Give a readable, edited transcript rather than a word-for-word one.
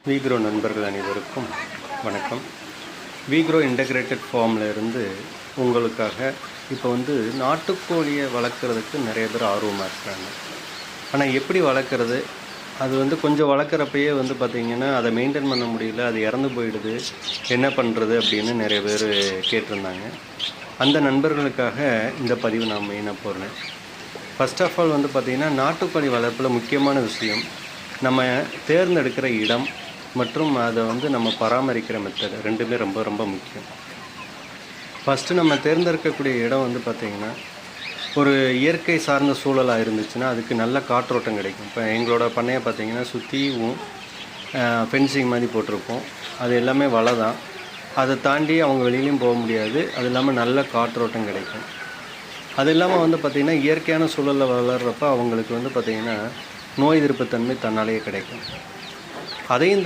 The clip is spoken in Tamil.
வீக்ரோ நண்பர்கள் அனைவருக்கும் வணக்கம். வீக்ரோ இன்டகிரேட்டட் ஃபார்மில் இருந்து உங்களுக்காக இப்போ நாட்டுக்கோழியை வளர்க்குறதுக்கு நிறைய பேர் ஆர்வமாக இருக்கிறாங்க. ஆனால் எப்படி வளர்க்குறது, அது கொஞ்சம் வளர்க்குறப்பயே பார்த்திங்கன்னா அதை மெயின்டைன் பண்ண முடியல, அது இறந்து போயிடுது, என்ன பண்ணுறது அப்படின்னு நிறைய பேர் கேட்டிருந்தாங்க. அந்த நண்பர்களுக்காக இந்த பதிவு நான் மெயினாக போடுறேன். ஃபஸ்ட் ஆஃப் ஆல் பார்த்திங்கன்னா நாட்டுக்கோழி வளர்ப்பில் முக்கியமான விஷயம் நம்ம தேர்ந்தெடுக்கிற இடம் மற்றும் அதை நம்ம பராமரிக்கிற மெத்தட் ரெண்டுமே ரொம்ப ரொம்ப முக்கியம். ஃபஸ்ட்டு நம்ம தேர்ந்தெடுக்கக்கூடிய இடம் பார்த்திங்கன்னா ஒரு இயற்கை சார்ந்த சூழலாக இருந்துச்சுன்னா அதுக்கு நல்ல காற்றோட்டம் கிடைக்கும். இப்போ எங்களோட பண்ணையை பார்த்திங்கன்னா சுற்றியும் ஃபென்சிங் மாதிரி போட்டிருப்போம். அது எல்லாமே வலை தான். அதை தாண்டி அவங்க வெளியிலையும் போக முடியாது. அது இல்லாமல் நல்ல காற்றோட்டம் கிடைக்கும். அது இல்லாமல் பார்த்திங்கன்னா இயற்கையான சூழலில் வளர்கிறப்ப அவங்களுக்கு பார்த்திங்கன்னா நோய் எதிர்ப்பு தன்மை தன்னாலேயே கிடைக்கும். அதையும்